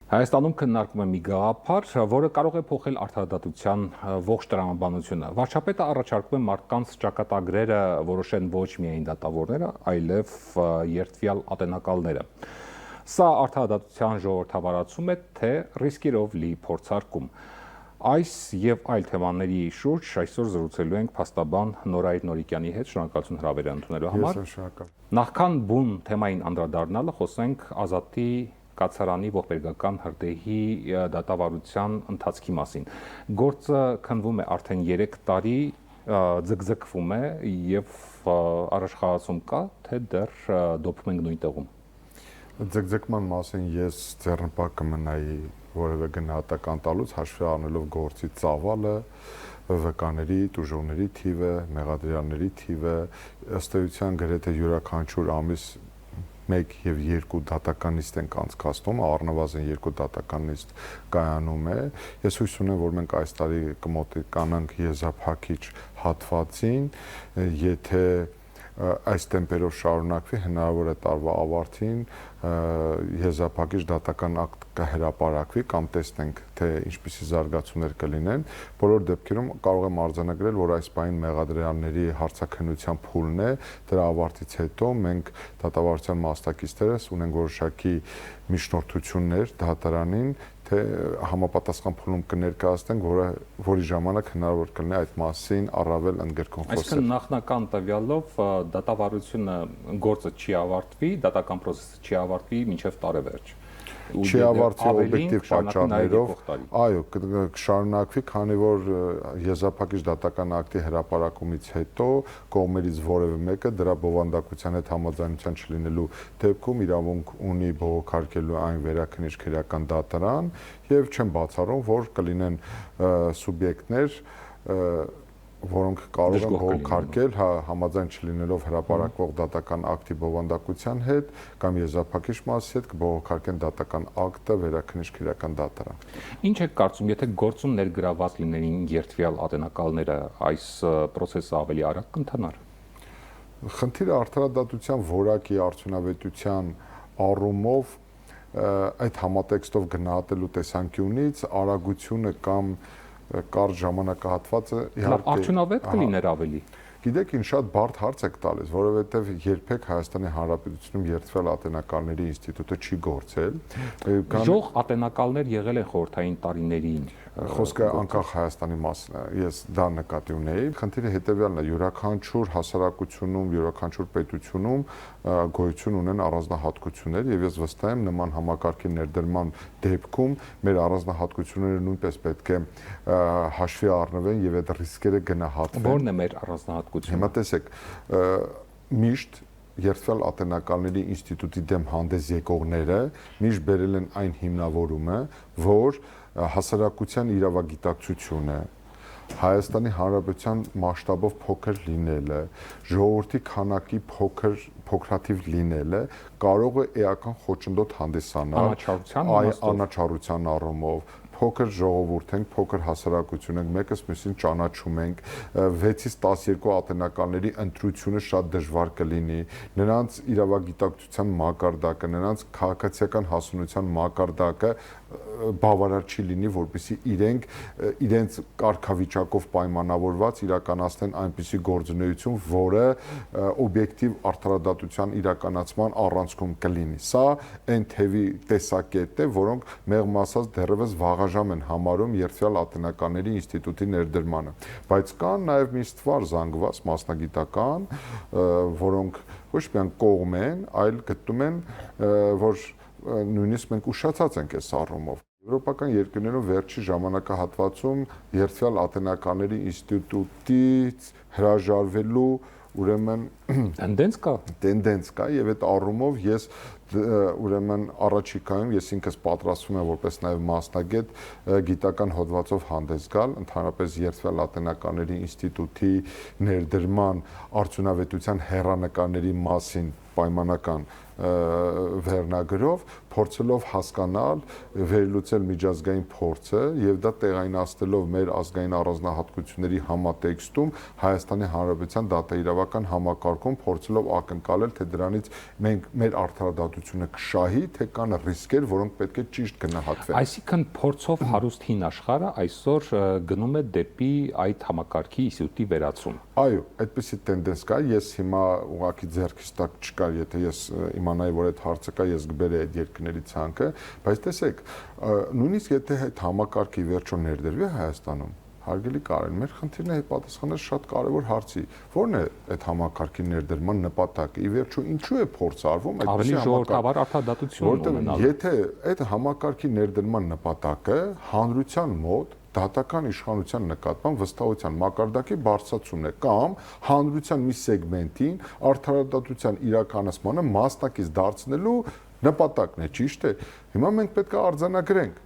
Հայաստանում քննարկում է մի գաղափար, որը կարող է փոխել արդարադատության ողջ տրամաբանությունը։ Վարչապետը առաջարկում է մարդկանց ճակատագրերը որոշեն ոչ միայն դատավորները, այլև երդվյալ ատենակալները։ Սա արդարադատության ժողովրդավարացում է, թե ռիսկերով լի փորձարկում։ Այս եւ այլ թեմաների շուրջ այսօր զրուցելու ենք փաստաբան Նորայր Նորիկյանի հետ, շնորհակալություն հրավերը ընդունելու համար։ Նախքան բուն թեմային անդրադառնալը խոսենք Ազատի կացարանի ողբերգական հրդեհի դատավարության ընթացքի մասին։ Գործը քննվում է արդեն 3 տարի, ձգձգվում է եւ առաջխաղացում կա, թե դեռ դոփում ենք նույն տեղում։ Ձգձգման մասին ես ձեռնպահ կմնայի որևէ գնահատական տալուց, հաշվի առնելով գործի ծավալը, վկաների, տուժողների թիվը, մեղադրյալների թիվը, ըստ էության գրեթե յուրաքանչյուր ամիս 1 եւ 2 դատական նիստ ենք անցկացնում, առնվազն 2 դատական նիստ կայանում է։ Ես հույս ունեմ, որ մենք այս տարի կմոտիկանանք եզրափակիչ հատվածին, եթե այս տեմպերով շարունակվի, հնարավոր է տարվա ավարտին եզրափակիչ դատական ակտ կհրապարակվի կամ տեսնենք, թե ինչպիսի զարգացումներ կլինեն։ Բոլոր դեպքերում կարող եմ արձանագրել, որ այս պահին մեղադրյալների հարցաքննության փուլն է, դրա ավարտից հետո մենք դատավարության մասնակիցներս ունենք որոշակի միջնորդություններ դատարանին, թե համապատասխան փուլում կներկայացնենք, որի ժամանակ հնարավոր կլինի այդ մասին առավել ընդգրկուն խոսել։ Այսինքն նախնական տվյալով դատավարությունը գործը չի ավարտվի, դատական process-ը չի ավարտվի մինչև տարեվերջ։ Չի ավարտվի օբյեկտիվ պատճառներով, այո, կշարունակվի, քանի որ եզրափակիչ դատական ակտի հրապարակումից հետո կողմերից որևէ մեկը դրա բովանդակության հետ համաձայնության չլինելու դեպքում իրավունք ունի բողոքարկելու այն վերաքննիչ-քրեական դատարան եւ չեմ բացառում, որ կլինեն սուբյեկտներ, որոնք կարող են բողոքարկել համաձայն չլինելով հրապարակվող դատական ակտի բովանդակության հետ կամ եզրափակիչ մասի հետ կբողոքարկեն դատական ակտը վերաքննիչ-քրեական դատարան։ Ինչ եք կարծում, եթե գործում ներգրաված լինեին երդվյալ ատենակալները, այս process-ը ավելի արագ կընթանար։ Խնդիրը արդարադատության որակի արդյունավետության առումով այդ համատեքստով գնահատելու տեսանկյունից արագությունը կամ կարճ ժամանակահատվածը իհարկե արդյունավետ կլիներ ավելի։ Գիտեք, ինչ շատ բարդ հարց եք տալիս, որովհետև երբեք Հայաստանի Հանրապետությունում երդվյալ ատենակալների ինստիտուտը չի գործել։ Ժող ատենակալներ եղել են խորհրդային տարիներին։ Խոսքը անկախ Հայաստանի մասին է, ես դա նկատի ունեի։ Խնդիրը հետևյալն է, յուրաքանչյուր հասարակությունում, յուրաքանչյուր պետությունում գոյություն ունեն առանձնահատկություններ եւ ես վստահ եմ նման համակարգի ներդրման դեպքում մեր առանձնահատկությունները նույնպես պետք է հաշվի առնվեն եւ այդ ռիսկերը գնահատվեն։ Որն է մեր առանձնահատկությունը։ Հիմա տեսեք, միշտ երդվյալ ատենակալների ինստիտուտի դեմ հանդես եկողները միշտ բերել են այն հիմնավորումը, որ հասարակության իրավագիտակցությունը Հայաստանի Հանրապետության մասշտաբով փոքր լինելը, ժողովրդի քանակի փոքրաթիվ լինելը կարող է էական խոչընդոտ հանդիսանալ անաչառության առումով։ Փոքր ժողովուրդ ենք, փոքր հասարակություն ենք, մեկս մյուսին ճանաչում ենք, 6-ից 12 ատենակալների ընտրությունը շատ դժվար կլինի, նրանց իրավագիտակցության մակարդակը, նրանց քաղաքացիական հասունության մակարդակը բավարար չի լինի, որպեսզի իրենց կարգավիճակով պայմանավորված իրականացնեն այնպիսի գործունեություն, որը օբյեկտիվ արդարադատության իրականացման առանցքում կլինի։ Սա այն թևի տեսակետն է, որոնք մեղմ ասած դեռևս վաղաժամ են համարում երդվյալ ատենակալների ինստիտուտի ներդրմանը։ Բայց կան նաև մի ստվար զանգված մասնագիտական, որոնք ոչ միայն կողմ են, այլ գտնում են, որ նույնիսկ մենք ուշացած ենք այս առումով։ Եվրոպական երկրներում վերջի ժամանակահատվածում երդվյալ ատենակալների ինստիտուտից հրաժարվելու ուրեմն տենդենց կա եւ այդ առումով ես ուրեմն առաջիկայում ես ինքս պատրաստվում եմ որպես նաեւ մասնագետ գիտական հոդվածով հանդես գալ ընդհանրապես երդվյալ ատենակալների ինստիտուտի ներդրման արդյունավետության հեռանկարների մասին պայմանական վերնագրով փորձելով հասկանալ, վերլուծել միջազգային փորձը եւ դա տեղայնացնելով մեր ազգային առանձնահատկությունների համատեքստում Հայաստանի Հանրապետության դատաիրավական համակարգում փորձելով ակնկալել, թե դրանից մենք մեր արդարադատությունը կշահի, թե կան ռիսկեր, որոնք պետք է ճիշտ գնահատվեն։ Այսինքն փորձով հարուստ հին աշխարհը այսօր գնում է դեպի այդ համակարգի ինստիտուտի վերացում։ Այո, այդպեսի տենդենս կա, ես հիմա ուղղակի ձեռքից տակ չկար, եթե ես իմանայի, որ այդ հարցը կա, ես կբերեի այդ երկրների ցանկը, բայց տեսեք, նույնիսկ եթե այդ համակարգի վերջո ներդրվի Հայաստանում, հարգելի Կարեն, մեր խնդիրն է պատասխանել շատ կարևոր հարցի, որն է այդ համակարգի ներդրման նպատակը։ Ի վերջո, ինչու է փորձ արվում այդպեսի ժողովրդավար արդարադատություն ունենալ։ Եթե այդ համակարգի ներդրման նպատակը հանրության մոտ դատական իշխանության նկատմամբ վստահության մակարդակի բարձրացումն է կամ հանրության մի սեգմենտին արդարադատության իրականացմանը մասնակից դարձնելու նպատակն է, ճիշտ է։ Հիմա մենք պետք է արձանագրենք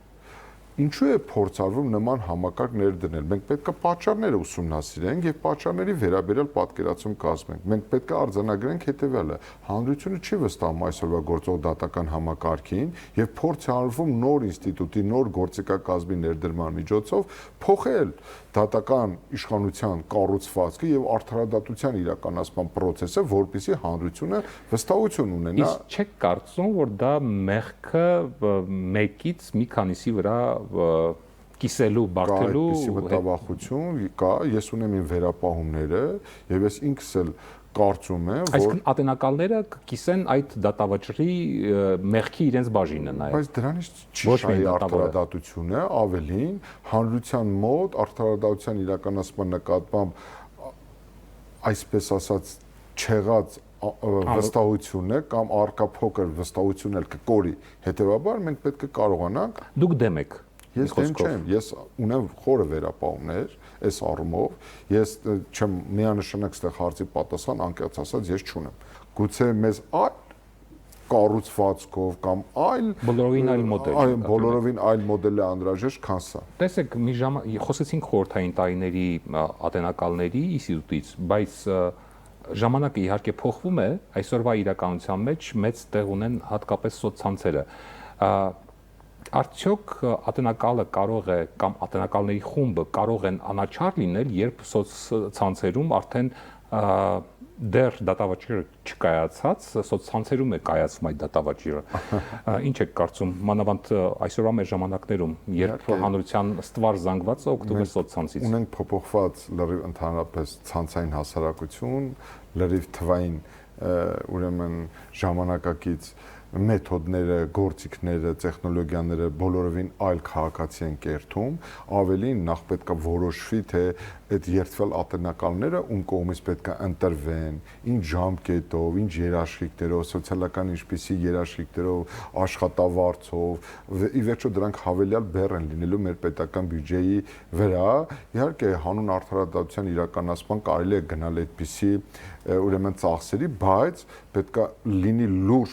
ինչու է փորձ արվում նման համակարգ ներդնել։ Մենք պետք է պատճառները ուսումնասիրենք եւ պատճառների վերաբերյալ պատկերացում կազմենք։ Մենք պետք է արձանագրենք հետեւյալը. հանրությունը չի վստահում այսօրվա գործող դատական համակարգին եւ փորձ է արվում նոր ինստիտուտի, նոր գործիքակազմի ներդրման միջոցով փոխել դատական իշխանության կառուցվածքը եւ արդարադատության իրականացման process-ը, որպեսզի հանրությունը վստահություն ունենա։ Իսկ չեք կարծում, որ դա մեղքը մեկից մի քանիսի վրա կիսելու, բարթելու այդպիսի մտավախություն կա, ես ունեմ իմ վերապահումները եւ ես ինքս էլ կարծում եմ, որ այսինքն ատենակալները կիսեն այդ դատավճռի մեղքի իրենց բաժինը նաեւ։ Բայց դրանից չի շահի արդարադատությունը, ավելին հանրության մոտ արդարադատության իրականացման նկատմամբ այսպես ասած չեղած վստահությունը կամ արկա փոքր վստահություն էլ կկորի։ Հետևաբար մենք պետք է կարողանանք Դուք դեմ եք։ Ես դեմ չեմ, ես ունեմ խորը վերապահումներ այս առումով, ես չեմ միանշանակ ստեղ հարցի պատասխան անկեղծ ասած ես չունեմ։ Գուցե մեզ այլ կառուցվածքով կամ այլ բոլորովին այլ մոդել։ Այո, բոլորովին այլ մոդել է անհրաժեշտ, քան սա։ Տեսեք, մի ժամ խոսեցինք խորհրդային տարիների ատենակալների ինստիտուտից, բայց ժամանակը իհարկե փոխվում է, այսօրվա իրականության մեջ մեծ տեղ ունեն հատկապես սոցցանցերը։ Արդյոք ատենակալը կարող է կամ ատենակալների խումբը կարող են անաչառ լինել, երբ սոցցանցերում արդեն դեռ դատավճիռը չկայացած, սոցցանցերում է կայացում այդ դատավճիռը։ Ինչ եք կարծում, մանավանդ այսօրվա մեր ժամանակներում, երբ հանրության ստվար զանգվածը օգտվում է սոցցանցից։ Ունենք փոփոխված լրիվ ընդհանրապես ցանցային հասարակություն, լրիվ թվային ուրեմն ժամանակակից մեթոդները, գործիքները, տեխնոլոգիաները բոլորովին այլ քաղաքացի են կերտում, ավելին նախ պետք է որոշվի, թե այդ երթվել ատենակալները ում կողմից պետք է ընտրվեն, ինչ ժամկետով, ինչ երաշխիքներով, սոցիալական ինչպիսի երաշխիքներով, աշխատավարձով, ի վերջո դրանք հավելյալ բեռ են լինելու մեր պետական բյուջեի վրա։ Իհարկե, հանուն արդարադատության իրականացման կարելի է գնալ այդպիսի ուրեմն ծախսերի, բայց պետք է լինի լուրջ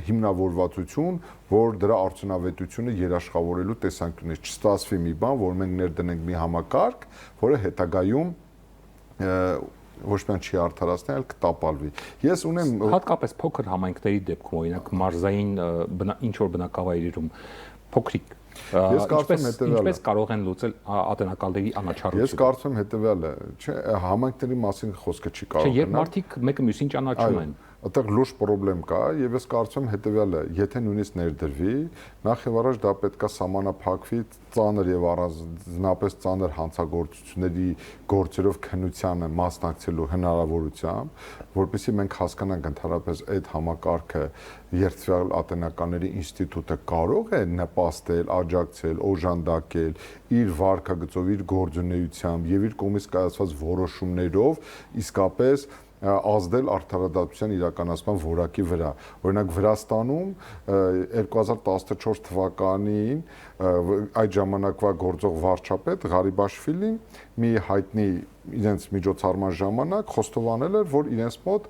հիմնավորվածություն, որ դրա արդյունավետությունը երաշխավորելու տեսանկյունից չստացվի մի բան, որ մենք ներդնենք մի համակարգ, որը հետագայում ոչ միայն չի արդարացնի, այլ կտապալվի։ Ես ունեմ հատկապես փոքր համայնքների դեպքում, օրինակ մարզային ինչ որ բնակավայրերում փոքրիկ Ես կարծում եմ հետեւյալը։ Ինչպես կարող են լուծել ատենակալների անաչառությունը։ Ես կարծում եմ հետեւյալը, չէ, համայնքների մասին խոսքը չի կարող գնալ։ Չէ, երբ մարդիկ մեկը մյուսին ճանաչում են։ Այդտեղ լուրջ խնդրեմ կա եւ ես կարծում եմ հետեւյալը, եթե նույնիսկ ներդրվի, նախ եւ առաջ դա պետքա սահմանափակվի ծանր եւ առանձնապես ծանր հանցագործությունների գործերով քննությանը մասնակցելու հնարավորությամբ, որպեսզի մենք հասկանանք ընդհանրապես այդ համակարգը երթվյալ ատենականների ինստիտուտը կարող է նպաստել, աջակցել, օժանդակել իր վարկագծով, իր գործունեությամբ եւ իր կողմից կայացված որոշումներով իսկապես ազդել արդարադատության իրականացման որակի վրա։ Օրինակ Վրաստանում 2014 թվականին այդ ժամանակվա գործող վարչապետ Ղարիբաշվիլին մի հայտնի իրենց միջոցառման ժամանակ խոստովանել էր, որ իրենց մոտ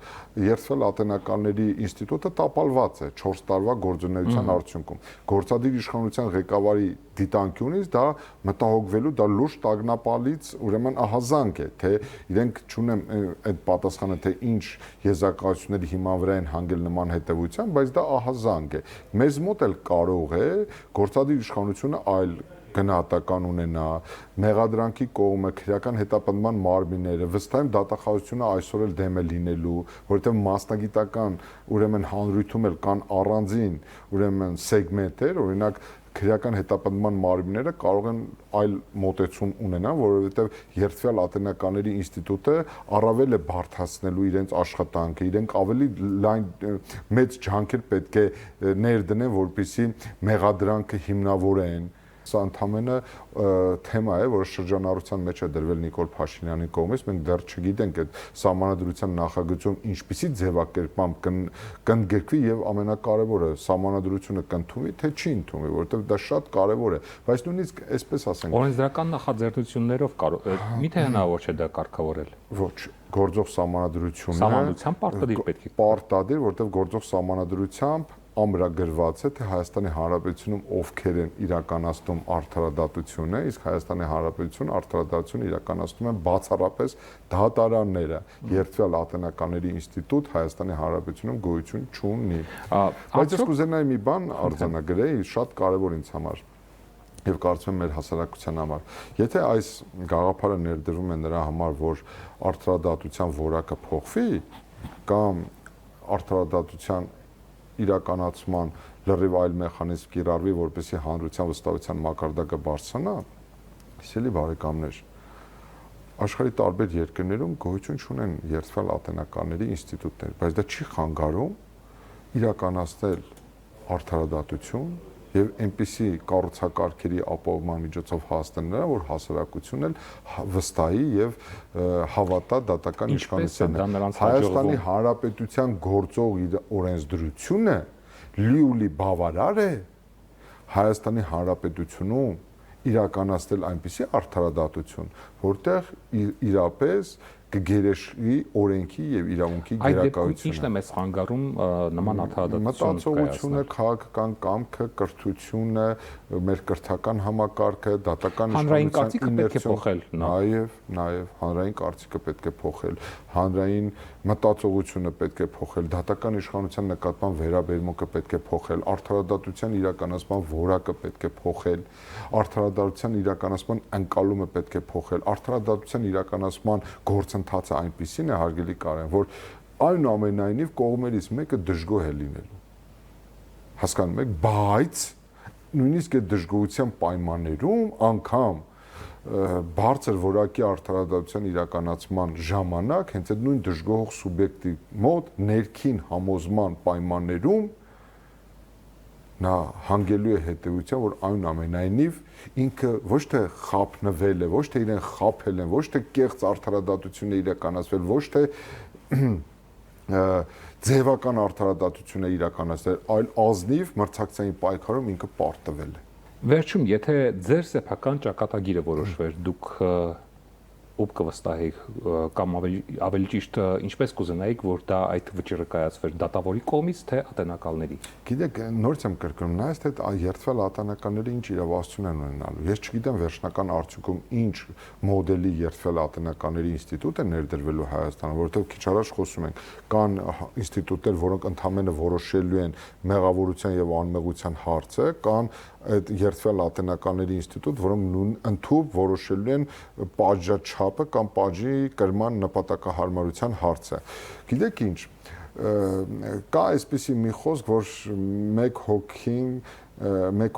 երթվել ատենականների ինստիտուտը տապալված է 4 տարվա գործունեության արդյունքում։ Գործադիր իշխանության ղեկավարի դիտանկյունից դա մտահոգվելու, դա լուրջ տագնապալից ուրեմն ահազանգ է, թե իրենք չունեն այդ պատասխանը, թե ինչ եզրակացությունների հիման վրա են հանգել նման հետևության, բայց դա ահազանգ է։ Մեզ մոտ էլ կարող է գործադիր իշխանությունը այլ գնահատական ունենա, մեղադրանքի կողմը, քրեական հետապնդման մարմինները, վստահ եմ դատախազությունը այսօր էլ դեմ է լինելու, որովհետև մասնագիտական ուրեմն հանրույթում էլ կան առանձին ուրեմն սեգմենտեր, օրինակ քրեական հետապնդման մարմինները կարող են այլ մոտեցում ունենան, որովհետև երթվյալ ատենականների ինստիտուտը առավել է բարդացնելու իրենց աշխատանքը, իրենք ավելի լայն մեծ ջանքեր պետք է ներդնեն, որպեսզի մեղադրանքը հիմնավորեն։ Սա ընդամենը թեմա է, որը շրջանառության մեջ է դրվել Նիկոլ Փաշինյանի կողմից, մենք դեռ չգիտենք այդ սահմանադրության նախագծում ինչպիսի ձևակերպմամբ կընդգրկվի եւ ամենակարևորը սահմանադրությունը կընդունվի, թե չի ընդունվի, որովհետեւ դա շատ կարևոր է, բայց նույնիսկ այսպես ասենք օրենսդրական նախաձեռնություններով միթե հնարավոր չէ դա կարգավորել։ Ոչ, գործող սահմանադրությունը Սահմանադրությամբ պարտադիր պետք է պարտադիր, որովհետեւ գործող սահմանադրությամբ ամրագրված է, թե Հայաստանի Հանրապետությունում ովքեր են իրականացնում արդարադատությունը, իսկ Հայաստանի Հանրապետությունը արդարադատություն իրականացնում են բացառապես դատարանները, երթվյալ ատենականների ինստիտուտ Հայաստանի Հանրապետությունում գոյություն չունի։ Բայց ես կուզենայի մի բան արձանագրեի, շատ կարևոր ինձ համար եւ կարծում եմ մեր հասարակության համար։ Եթե այս գաղափարը ներդրվում է նրա համար, որ արդարադատության որակը փոխվի կամ արդարադատության իրականացման լրիվ այլ մեխանիզմ կիրառվի, որպեսզի հանրության վստահության մակարդակը բարձրանա, սիրելի բարեկամներ, աշխարհի տարբեր երկրներում գոյություն ունեն երթվյալ ատենականների ինստիտուտներ, բայց դա չի խանգարում իրականացնել արդարադատություն եւ այնպիսի կառուցակարգերի ապահովման միջոցով հասնել նրան, որ հասարակությունն էլ վստահի եւ հավատա դատական իշխանությանը։ Հայաստանի Հանրապետության գործող օրենսդրությունը լիուլի բավարար է Հայաստանի Հանրապետությունում իրականացնել այնպիսի արդարադատություն, որտեղ իրապես կգերեշվի օրենքի եւ իրավունքի գերակայությունը։ Ինչն է մեզ խանգարում նման արդարադատություն մտածողությունը, քաղաքական կամքը, կրթությունը, մեր կրթական համակարգը, դատական իշխանության Նաեւ հանրային կարծիքը պետք է փոխել, հանրային մտածողությունը պետք է փոխել, դատական իշխանության նկատմամբ վերաբերմունքը պետք է փոխել, արդարադատության իրականացման որակը պետք է փոխել, արդարադատության իրականացման ընկալումը պետք է փոխել, արդարադատության իրականացման գործընթացը այնպիսին է հարգելի Կարեն, որ այնուամենայնիվ կողմերից մեկը դժգոհ է լինելու։ Հասկանում եք, բայց նույնիսկ այդ դժգոհության պայմաններում անգամ բարձր որակի արդարադատության իրականացման ժամանակ հենց այդ նույն դժգոհող սուբյեկտի մոտ ներքին համոզման պայմաններում նա հանգելու է հետևության, որ այնուամենայնիվ ինքը ոչ թե խափնվել է, ոչ թե իրեն խափել են, ոչ թե կեղծ արդարադատություն է իրականացվել, ոչ թե ձևական արդարադատություն է իրականացվել, այլ ազնիվ մրցակցային պայքարում ինքը պարտվել է։ Վերջում, եթե ձեր սեփական ճակատագիրը որոշվեր, դուք ով կվստահեիք կամ ավելի ճիշտ ինչպես կուզենայիք, որ դա այդ վճիռը կայացվեր դատավորի կողմից, թե ատենակալների։ Գիտեք, նորից եմ կրկնում, նայած թե երթվյալ ատենականները ինչ իրավասություն են ունենալու։ Ես չգիտեմ վերջնական արդյունքում ինչ մոդելի երթվյալ ատենականների ինստիտուտ է ներդրվելու Հայաստանում, որովհետև քիչ առաջ խոսում ենք, կան ինստիտուտներ, որոնք ընդհանրապես որոշելու են մեղավորության եւ անմեղության հարցը, կան այդ երթվյալ ատենականների ինստիտուտ, որոնք ընդհանուր որոշելու են պատժաչափը կամ պատժի կրման նպատակահարմարության հարցը։ Գիտեք ինչ, կա այսպիսի մի խոսք, որ մեկ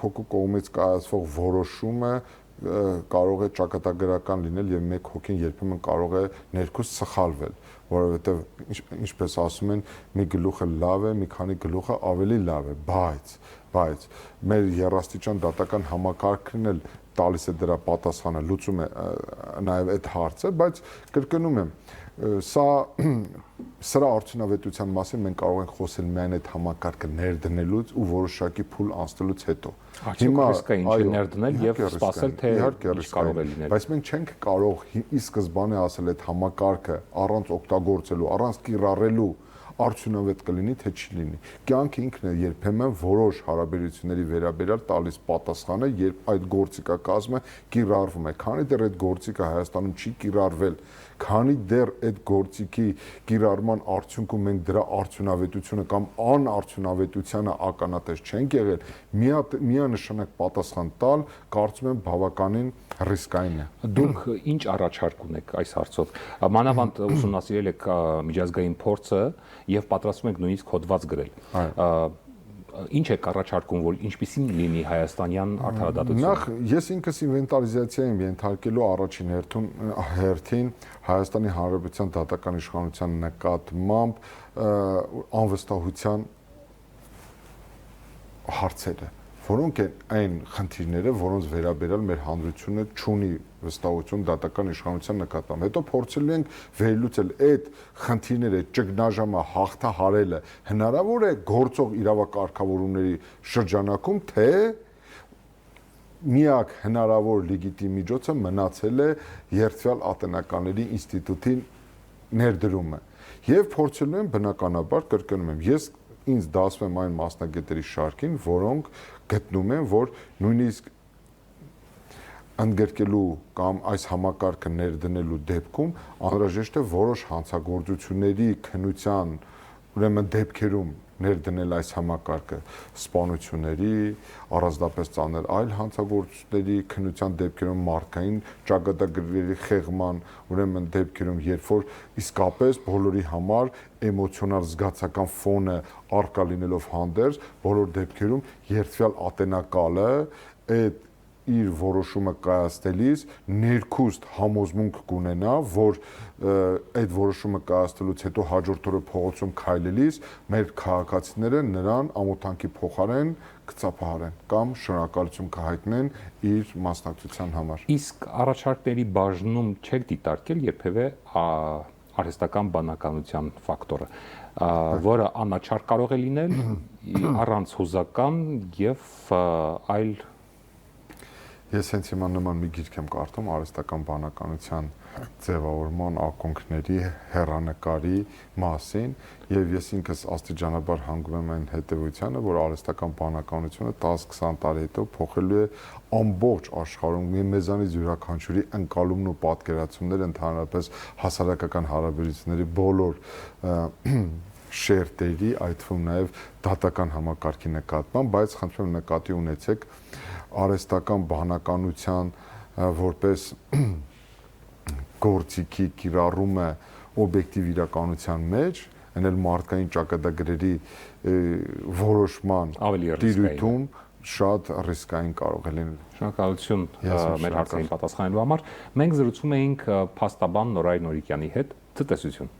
հոգու կողմից կայացվող որոշումը կարող է ճակատագրական լինել եւ մեկ հոգին երբեմն կարող է ներքուս սխալվել, որովհետեւ ինչպես ասում են, մի գլուխը լավ է, մի քանի գլուխը ավելի լավ է, բայց մեր երաստիճան դատական համակարգն էլ տալիս է դրա պատասխանը, լուծում է նաև այդ հարցը, բայց կրկնում եմ, սա Սրա արդյունավետության մասին մենք կարող ենք խոսել միայն այդ համակարգը ներդնելուց ու որոշակի փուլ անցնելուց հետո։ Հիմա ռիսկային չէ ներդնել եւ սպասել թե ինչ կարող է լինել։ Բայց մենք չենք կարող ի սկզբանե ասել այդ համակարգը առանց օգտագործելու, առանց կիրառելու արդյունավետ կլինի, թե չի լինի։ Կյանքը ինքն է երբեմն որոշ հարաբերությունների վերաբերյալ տալիս պատասխանը, երբ այդ գործիքա կազմը կիրառվում է։ Քանի դեռ այդ գործիքը Հայաստանում չի կիրառվել, քանի դեռ այդ գործիքի կիրառման արդյունքում մենք դրա արդյունավետությունը կամ անարդյունավետությանը ականատես չենք եղել, միանշանակ պատասխան տալ, կարծում եմ բավականին ռիսկային է։ Դուք ինչ առաջարկ ունեք այս հարցով։ Մանավանդ ուսումնասիրել եք միջազգային փորձը եւ պատրաստում եք նույնիսկ հոդված գրել։ Ինչ եք առաջարկում, որ ինչպիսին լինի հայաստանյան արդարադատությունը։ Նախ ես ինքս ինվենտարիզացիա եմ ենթարկելու առաջին հերթին Հայաստանի Հանրապետության դատական իշխանության նկատմամբ անվստահության հարցերը, որոնք են այն խնդիրները, որոնց վերաբերյալ մեր հանրությունը չունի վստահություն դատական իշխանության նկատմամբ։ Հետո փորձելու ենք վերլուծել այդ խնդիրները, ճգնաժամը հաղթահարելը հնարավոր է գործող իրավակարգավորումների շրջանակում, թե միակ հնարավոր լեգիտիմ միջոցը մնացել է երդվյալ ատենականների ինստիտուտի ներդրումը։ Եվ փորձելու եմ բնականաբար, կրկնում եմ, ես ինձ դասում եմ այն մասնագետերի շարքին, որոնք գտնում են, որ նույնիսկ ընդգրկելու կամ այս համակարգը ներդնելու դեպքում անհրաժեշտ է որոշ հանցագործությունների քննության ուրեմն դեպքերում ներդնել այս համակարգը սպանությունների, առանձնապես ծանր այլ հանցագործությունների քննության դեպքերում մարդկային ճակատագրերի խեղման, ուրեմն դեպքերում, երբ որ իսկապես բոլորի համար էմոցիոնալ զգացական ֆոնը առկա լինելով հանդերձ, բոլոր դեպքերում երդվյալ ատենակալը այդ իր որոշումը կայացնելիս ներքուստ համոզմունք կունենա, որ այդ որոշումը կայացնելուց հետո հաջորդ օրը փողոցում քայլելիս մեր քաղաքացիները նրան ամոթանքի փոխարեն կծափահարեն կամ շնորհակալություն կհայտնեն իր մասնակցության համար։ Իսկ առաջարկների բաժնում չեք դիտարկել երբևէ արհեստական բանականության ֆակտորը, որը անաչառ կարող է լինել առանց հուզական եւ այլ։ Ես հենց հիմա նման մի գիրք եմ կարդում արհեստական բանականության ձևավորման ակունքների հեռանկարի մասին եւ ես ինքս աստիճանաբար հանգում եմ այն հետեւությանը, որ արհեստական բանականությունը 10-20 տարի հետո փոխելու է ամբողջ աշխարհում մեզանից յուրաքանչյուրի ընկալումն ու պատկերացումները ընդհանրապես հասարակական հարաբերությունների բոլոր շերտերի, այդ թվում նաև դատական համակարգի նկատմամբ, բայց խնդրում եմ նկատի ունեցեք արհեստական բանականության որպես գործիքի կիրառումը օբյեկտիվ իրականության մեջ, այն էլ մարդկային ճակատագրերի որոշման տիրույթում շատ ռիսկային կարող է լինել։ Շնորհակալություն մեր հարցերին պատասխանելու համար։ Մենք զրուցում էինք փաստաբան Նորայր Նորիկյանի հետ։ Ցտեսություն։